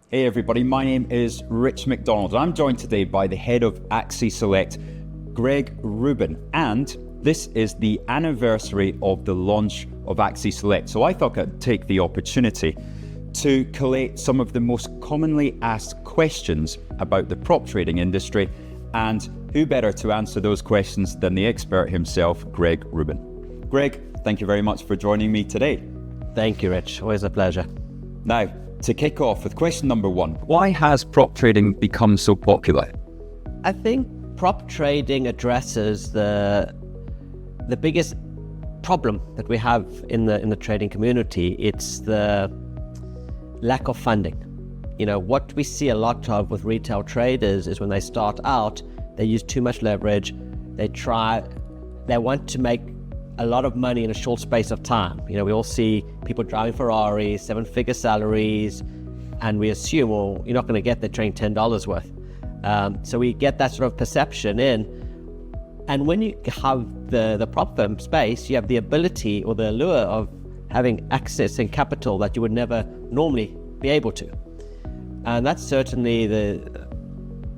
Hey everybody, my name is Rich McDonald. I'm joined today by the head of Axi Select, Greg Rubin, and this is the anniversary of the launch of Axi Select. So I thought I'd take the opportunity to collate some of the most commonly asked questions about the prop trading industry, and who better to answer those questions than the expert himself, Greg Rubin. Greg, thank you very much for joining me today. Thank you, Rich. Always a pleasure. Now, to kick off with question number one, why has prop trading become so popular? I think prop trading addresses the biggest problem that we have in the trading community. It's the lack of funding. You know, what we see a lot of with retail traders is when they start out, they use too much leverage. They want to make a lot of money in a short space of time. You know, we all see people driving Ferraris, 7-figure salaries, and we assume, well, you're not going to get there trading $10 worth. So we get that sort of perception in. And when you have the prop firm space, you have the ability or the allure of having access and capital that you would never normally be able to. And that's certainly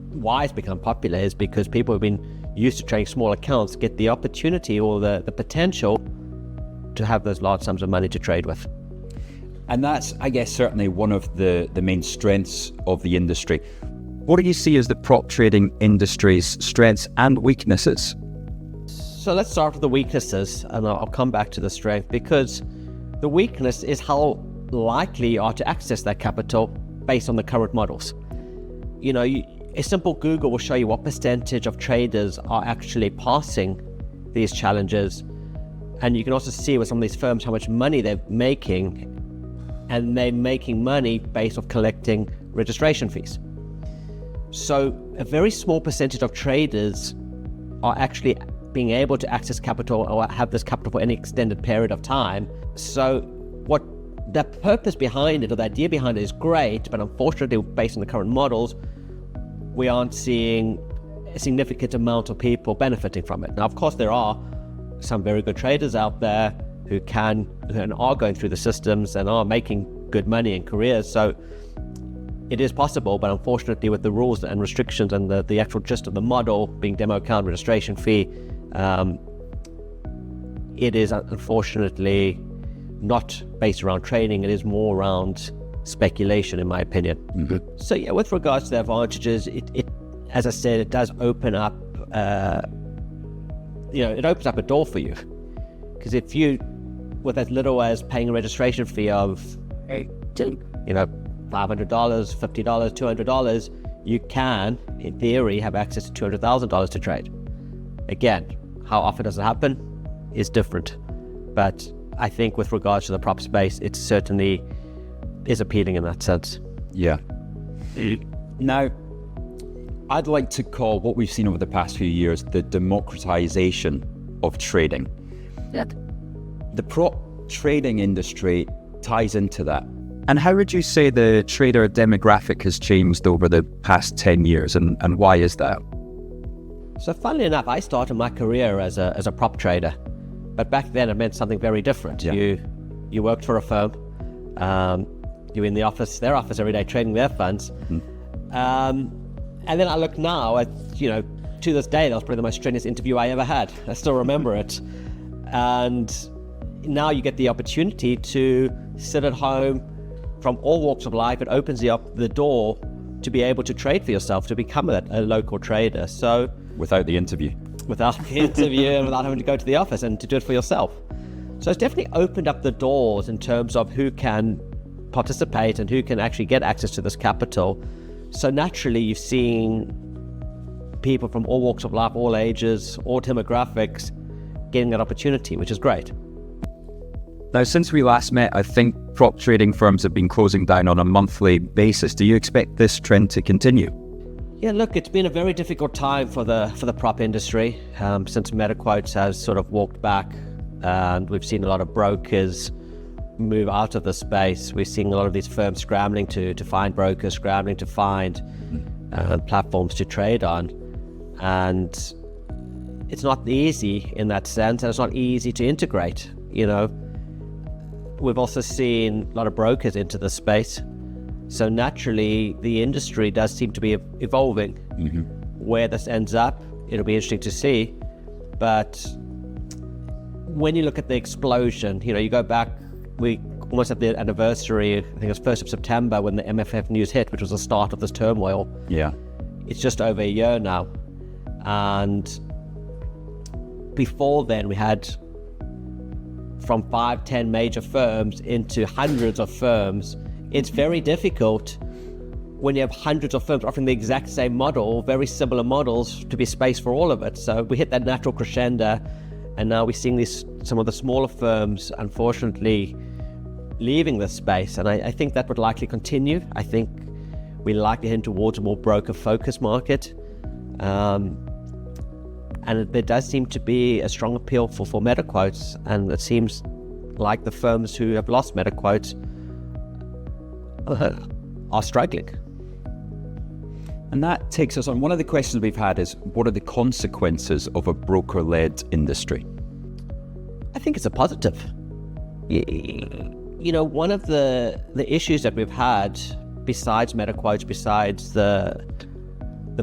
why it's become popular, is because people have been used to trading small accounts get the opportunity or the potential to have those large sums of money to trade with. And that's, I guess, certainly one of the main strengths of the industry. What do you see as the prop trading industry's strengths and weaknesses? So let's start with the weaknesses, and I'll come back to the strength, because the weakness is how likely you are to access that capital based on the current models. You know, a simple Google will show you what percentage of traders are actually passing these challenges. And you can also see with some of these firms how much money they're making, and they're making money based off collecting registration fees. So a very small percentage of traders are actually being able to access capital or have this capital for any extended period of time. So what the purpose behind it, or the idea behind it, is great, but unfortunately, based on the current models, we aren't seeing a significant amount of people benefiting from it. Now, of course, there are some very good traders out there who are going through the systems and are making good money in careers. So it is possible, but unfortunately, with the rules and restrictions and the actual gist of the model being demo account registration fee, it is unfortunately not based around trading. It is more around speculation, in my opinion. Mm-hmm. So yeah, with regards to the advantages, it as I said, it does open up, it opens up a door for you. Because if you, with as little as paying a registration fee of, $500, $50, $200, you can, in theory, have access to $200,000 to trade. Again, how often does it happen is different. But I think with regards to the prop space, it certainly is appealing in that sense. Yeah. Now, I'd like to call what we've seen over the past few years the democratization of trading. Yeah. The prop trading industry ties into that. And how would you say the trader demographic has changed over the past 10 years, and why is that? So funnily enough, I started my career as a prop trader, but back then it meant something very different. Yeah. You worked for a firm, you're in their office every day trading their funds. Mm-hmm. And then I look now at, to this day, that was probably the most strenuous interview I ever had. I still remember it. And now you get the opportunity to sit at home from all walks of life. It opens the door to be able to trade for yourself, to become a local trader. So without the interview. Without the interview and without having to go to the office, and to do it for yourself. So it's definitely opened up the doors in terms of who can participate and who can actually get access to this capital. So naturally, you've seen people from all walks of life, all ages, all demographics getting that opportunity, which is great. Now, since we last met, I think prop trading firms have been closing down on a monthly basis. Do you expect this trend to continue? Yeah, look, it's been a very difficult time for the prop industry since MetaQuotes has sort of walked back, and we've seen a lot of brokers move out of the space. We're seeing a lot of these firms scrambling to find brokers, scrambling to find platforms to trade on, and it's not easy in that sense, and it's not easy to integrate. We've also seen a lot of brokers into the space, So naturally, the industry does seem to be evolving. Where this ends up, it'll be interesting to see. But when you look at the explosion, you go back, we almost at the anniversary, I think it was 1st of September when the MFF news hit, which was the start of this turmoil. Yeah. It's just over a year now. And before then, we had from 5-10 major firms into hundreds of firms. It's very difficult when you have hundreds of firms offering the exact same model, very similar models, to be space for all of it. So we hit that natural crescendo, and now we're seeing some of the smaller firms, unfortunately, leaving this space. And I think that would likely continue. I think we're likely heading towards a more broker-focused market. And there does seem to be a strong appeal for meta quotes, and it seems like the firms who have lost meta quotes are struggling. And that takes us on. One of the questions we've had is, what are the consequences of a broker-led industry? I think it's a positive. One of the issues that we've had, besides meta quotes, besides the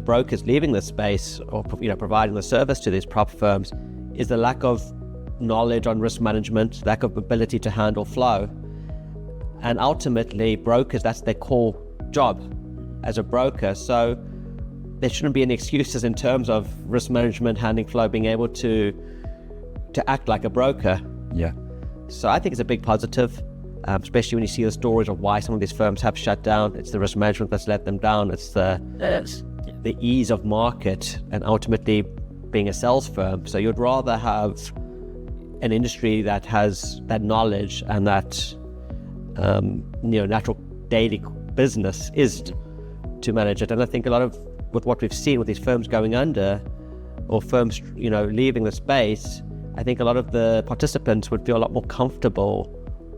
brokers leaving the space or providing the service to these prop firms, is the lack of knowledge on risk management, lack of ability to handle flow. And ultimately, brokers, that's their core job as a broker. So there shouldn't be any excuses in terms of risk management, handling flow, being able to act like a broker. Yeah. So I think it's a big positive, especially when you see the stories of why some of these firms have shut down. It's the risk management that's let them down. It's the ease of market, and ultimately being a sales firm. So you'd rather have an industry that has that knowledge and that natural daily business is to manage it. And I think a lot of with what we've seen with these firms going under, or firms leaving the space, I think a lot of the participants would feel a lot more comfortable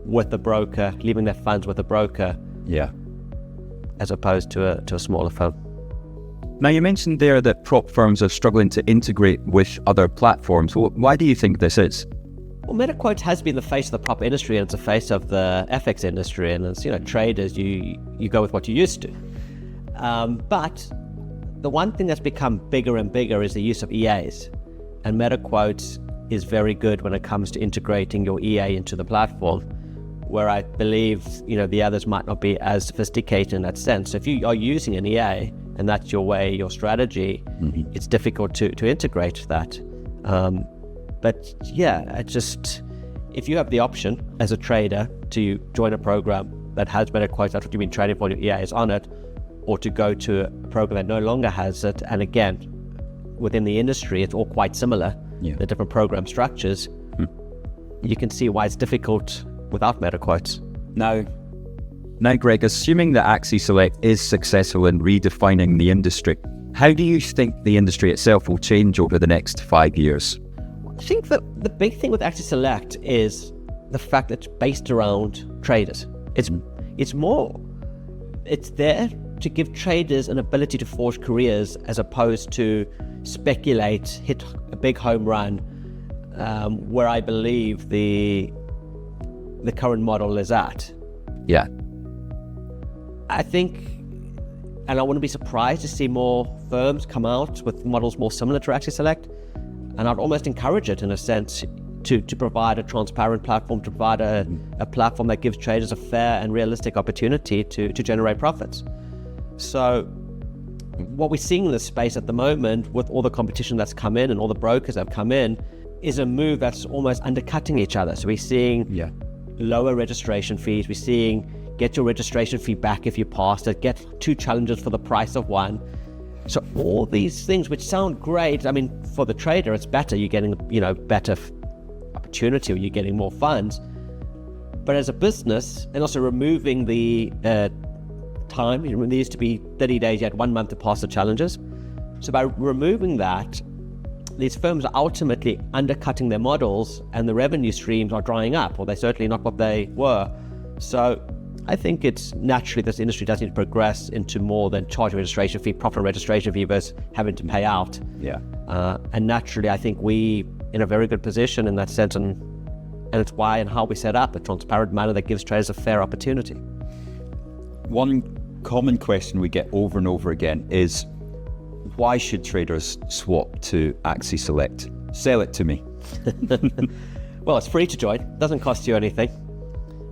with the broker, leaving their funds with a broker, as opposed to a smaller firm. Now, you mentioned there that prop firms are struggling to integrate with other platforms. Why do you think this is? Well, MetaQuote has been the face of the prop industry, and it's the face of the FX industry. And as traders, you go with what you used to. But the one thing that's become bigger and bigger is the use of EAs. And MetaQuote is very good when it comes to integrating your EA into the platform, where I believe the others might not be as sophisticated in that sense. So if you are using an EA and that's your way, your strategy, it's difficult to integrate that. But yeah, if you have the option as a trader to join a program that has better quotes, that's what you've been trading for, your EA is on it, or to go to a program that no longer has it, and again, within the industry, it's all quite similar, the different program structures, you can see why it's difficult without meta quotes. Now, Greg, assuming that Axi Select is successful in redefining the industry, how do you think the industry itself will change over the next 5 years? I think that the big thing with Axi Select is the fact that it's based around traders. It's there to give traders an ability to forge careers, as opposed to speculate, hit a big home run, where I believe the current model is at. Yeah. I think, and I wouldn't be surprised to see more firms come out with models more similar to Axi Select, and I'd almost encourage it in a sense to provide a transparent platform, to provide a platform that gives traders a fair and realistic opportunity to generate profits. So what we're seeing in this space at the moment, with all the competition that's come in and all the brokers that have come in, is a move that's almost undercutting each other. So we're seeing lower registration fees. We're seeing get your registration fee back if you passed it, get 2 challenges for the price of 1. So all these things, which sound great, I mean, for the trader, it's better. You're getting, better opportunity, or you're getting more funds. But as a business, and also removing the time, there used to be 30 days, you had 1 month to pass the challenges. So by removing that, these firms are ultimately undercutting their models, and the revenue streams are drying up, or they're certainly not what they were. So I think it's naturally this industry does need to progress into more than charge a registration fee, profit registration fee versus having to pay out. And naturally, I think we in a very good position in that sense, and it's why and how we set up a transparent manner that gives traders a fair opportunity. One common question we get over and over again is, why should traders swap to Axi Select? Sell it to me. Well, it's free to join. Doesn't cost you anything.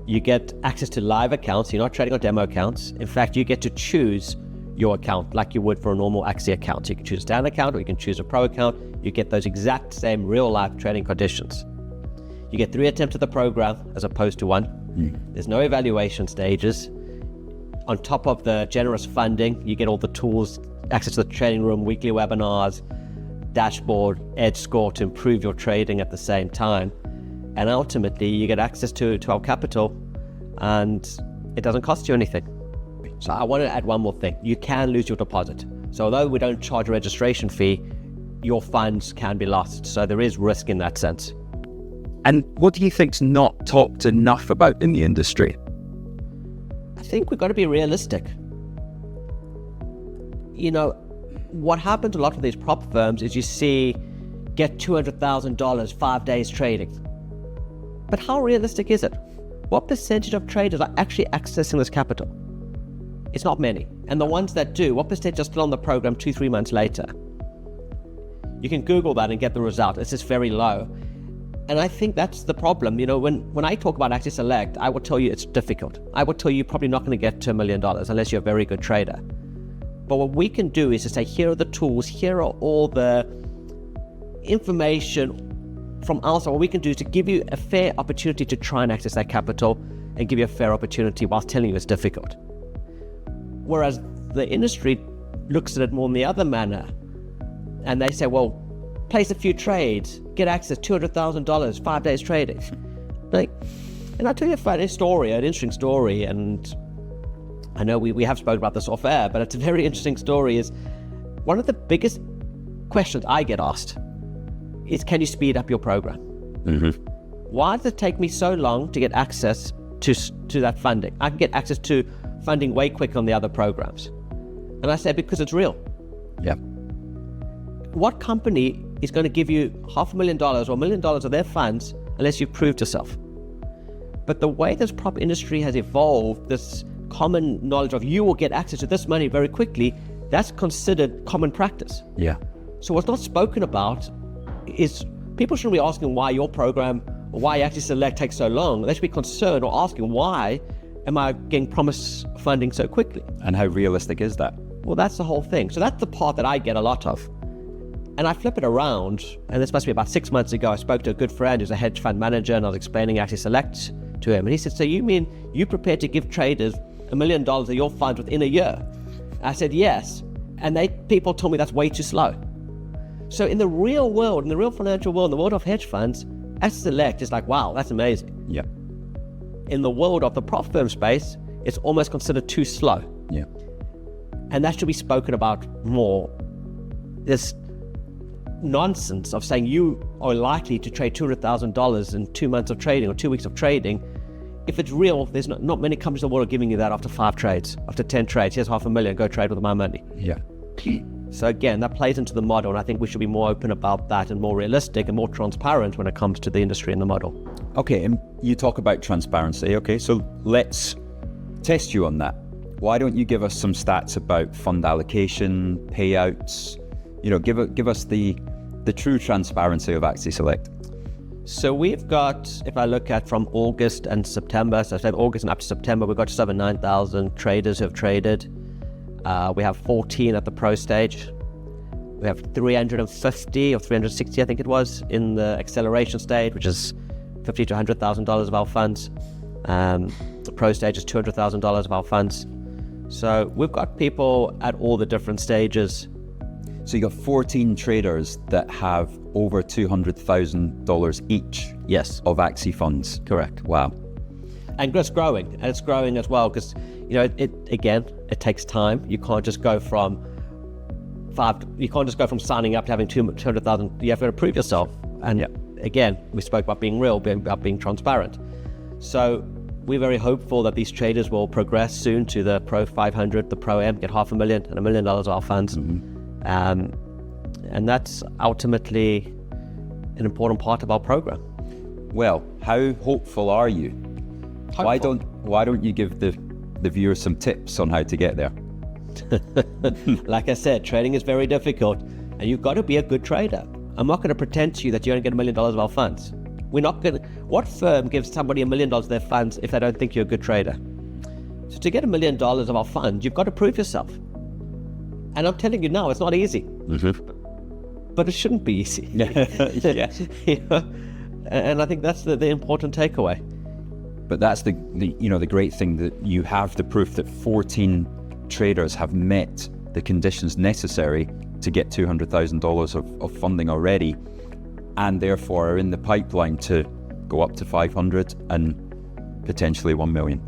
You get access to live accounts. You're not trading on demo accounts. In fact, you get to choose your account like you would for a normal Axi account. You can choose a standard account or you can choose a pro account. You get those exact same real-life trading conditions. You get 3 attempts at the program as opposed to 1. There's no evaluation stages. On top of the generous funding, you get all the tools, access to the trading room, weekly webinars, dashboard, edge score to improve your trading at the same time. And ultimately, you get access to our capital, and it doesn't cost you anything. So I want to add one more thing. You can lose your deposit. So although we don't charge a registration fee, your funds can be lost. So there is risk in that sense. And what do you think's not talked enough about in the industry? I think we've got to be realistic. You know, what happens to a lot of these prop firms is you see get $200,000, 5 days trading. But how realistic is it? What percentage of traders are actually accessing this capital? It's not many. And the ones that do, what percentage are still on the program 2-3 months later? You can Google that and get the result. It's just very low. And I think that's the problem. You know, when I talk about Axi Select, I will tell you it's difficult. I will tell you you're probably not going to get to $1 million unless you're a very good trader. But what we can do is to say, here are the tools, here are all the information from our side. What we can do is to give you a fair opportunity to try and access that capital and give you a fair opportunity whilst telling you it's difficult. Whereas the industry looks at it more in the other manner. And they say, well, place a few trades, get access, $200,000, 5 days trading. Like, and I'll tell you a funny story, an interesting story, and I know we have spoken about this off air, but it's a very interesting story. Is one of the biggest questions I get asked is, can you speed up your program? Why does it take me so long to get access to that funding? I can get access to funding way quicker on the other programs. And I say, because it's real. Yeah. What company is going to give you $500,000 or $1 million of their funds unless you've proved yourself? But the way this prop industry has evolved, this common knowledge of you will get access to this money very quickly, that's considered common practice. Yeah. So what's not spoken about is people shouldn't be asking why your program or why Axi Select takes so long. They should be concerned or asking, why am I getting promised funding so quickly? And how realistic is that? Well, that's the whole thing. So that's the part that I get a lot of. And I flip it around, and this must be about 6 months ago, I spoke to a good friend who's a hedge fund manager, and I was explaining Axi Select to him. And he said, so you mean you prepared to give traders $1 million of your funds within a year? I said, yes. And people told me that's way too slow. So in the real world, in the real financial world, in the world of hedge funds, Axi Select is like, wow, that's amazing. Yeah. In the world of the prop firm space, it's almost considered too slow. Yeah. And that should be spoken about more. This nonsense of saying you are likely to trade $200,000 in 2 months of trading or 2 weeks of trading. If it's real, there's not many companies in the world are giving you that after 5 trades, after 10 trades. Here's $500,000, go trade with my money. Yeah. So again, that plays into the model, and I think we should be more open about that and more realistic and more transparent when it comes to the industry and the model. Okay, and you talk about transparency. Okay, so let's test you on that. Why don't you give us some stats about fund allocation, payouts? You know, give us the true transparency of Axi Select. So we've got, if I look at from August and September, so say August and up to September, we've got just over 9,000 traders who have traded. We have 14 at the pro stage. We have 350 or 360, I think it was, in the acceleration stage, which is $50,000 to $100,000 of our funds. The pro stage is $200,000 of our funds. So we've got people at all the different stages. So you got 14 traders that have over $200,000 each. Yes. Of Axi funds. Correct. Wow. And it's growing, and it's growing as well, because it takes time. You can't just go from signing up to having 200,000. You have to prove yourself. And again, we spoke about being real, about being transparent. So we're very hopeful that these traders will progress soon to the Pro 500, the Pro M, get $500,000 and $1 million of our funds. And that's ultimately an important part of our program. Well, how hopeful are you? Hopeful. Why don't you give the the viewers some tips on how to get there? Like I said, trading is very difficult, and you've got to be a good trader. I'm not going to pretend to you that you're going to get $1 million of our funds. We're not going to. What firm gives somebody $1 million of their funds if they don't think you're a good trader? So to get $1 million of our funds, you've got to prove yourself. And I'm telling you now, it's not easy. But it shouldn't be easy. Yeah. You know? And I think that's the important takeaway. But that's the great thing, that you have the proof that 14 traders have met the conditions necessary to get $200,000 of funding already, and therefore are in the pipeline to go up to 500 and potentially 1 million.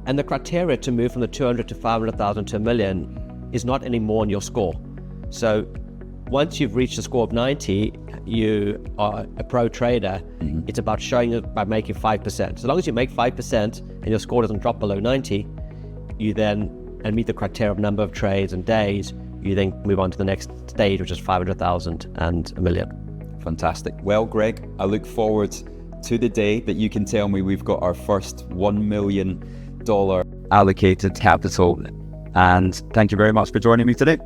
And the criteria to move from the 200 to 500,000 to $1 million is not anymore on your score. So once you've reached a score of 90, you are a pro trader. It's about showing it by making 5%. So long as you make 5% and your score doesn't drop below 90, you then, and meet the criteria of number of trades and days, you then move on to the next stage, which is 500,000 and $1 million. Fantastic. Well, Greg, I look forward to the day that you can tell me we've got our first $1 million allocated capital. And thank you very much for joining me today.